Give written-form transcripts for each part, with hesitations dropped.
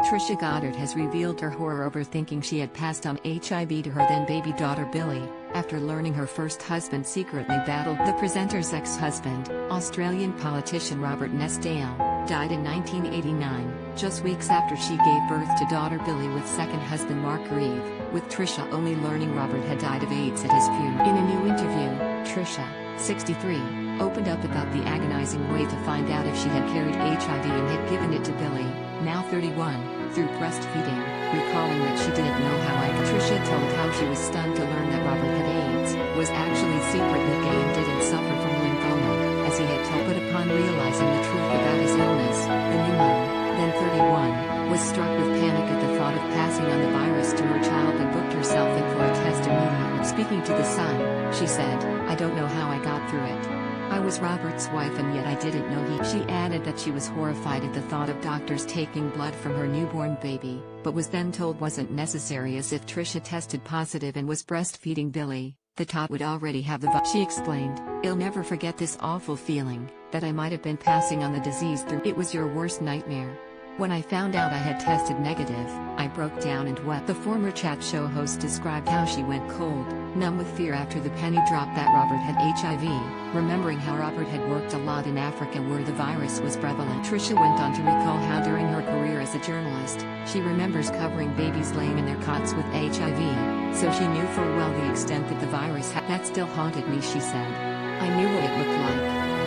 Trisha Goddard has revealed her horror over thinking she had passed on HIV to her then baby daughter Billie, after learning her first husband secretly battled. The presenter's ex-husband, Australian politician Robert Nestdale, died in 1989, just weeks after she gave birth to daughter Billie with second husband Mark Grieve, with Trisha only learning Robert had died of AIDS at his funeral. In a new interview, Trisha, 63, opened up about the agonizing way to find out if she had carried HIV and had given it to Billie, now 31, through breastfeeding, recalling that she didn't know how Trisha told how she was stunned to learn that Robert had AIDS, was actually secretly gay and didn't suffer from lymphoma, as he had told. But upon realizing the truth about his illness, the new mom, then 31, was struck with panic at the thought of passing on the virus to her child and booked herself in for a test immediately. Speaking to The Sun, she said, "I don't know how I got through it. I was Robert's wife and yet I didn't know he." She added that she was horrified at the thought of doctors taking blood from her newborn baby, but was then told wasn't necessary as if Trisha tested positive and was breastfeeding Billie, the tot would already have the virus. She explained, "I'll never forget this awful feeling, that I might have been passing on the disease through. It was your worst nightmare. When I found out I had tested negative, I broke down and wept." The former chat show host described how she went cold, numb with fear after the penny dropped that Robert had HIV, remembering how Robert had worked a lot in Africa where the virus was prevalent. Trisha went on to recall how during her career as a journalist, she remembers covering babies laying in their cots with HIV, so she knew full well the extent that the virus had. "That still haunted me," she said. "I knew what it looked like.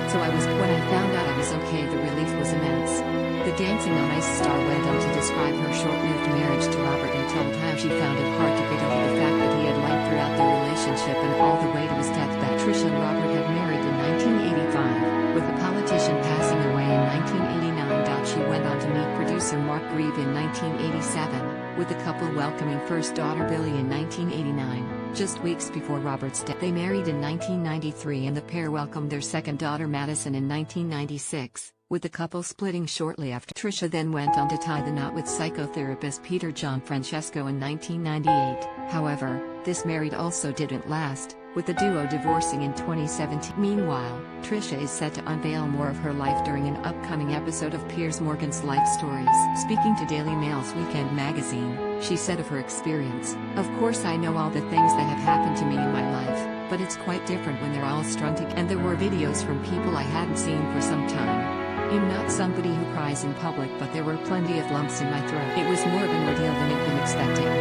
So when I found out I was okay, the relief was immense." The Dancing on Ice star went on to describe her short-lived marriage to Robert and told how she found it hard to get over the fact that he had lied throughout their relationship and all the way to his deathbed. Trisha and Robert had married in 1985, with the politician passing away in 1989. She went on to meet producer Mark Grieve in 1987, with the couple welcoming first daughter Billie in 1989, just weeks before Robert's death. They married in 1993 and the pair welcomed their second daughter Madison in 1996. With the couple splitting shortly after. Trisha then went on to tie the knot with psychotherapist Peter Gianfrancesco in 1998, however, this marriage also didn't last, with the duo divorcing in 2017. Meanwhile, Trisha is set to unveil more of her life during an upcoming episode of Piers Morgan's Life Stories. Speaking to Daily Mail's Weekend magazine, she said of her experience, "Of course I know all the things that have happened to me in my life, but it's quite different when they're all strung together. And there were videos from people I hadn't seen for some time. I'm not somebody who cries in public, but there were plenty of lumps in my throat. It was more of an ordeal than I'd been expecting.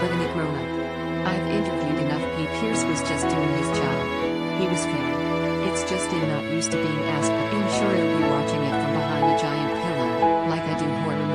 But in a grown-up. I've interviewed enough people. Piers was just doing his job. He was fair. It's just I'm not used to being asked, but I'm sure he'll be watching it from behind a giant pillow, like I do horror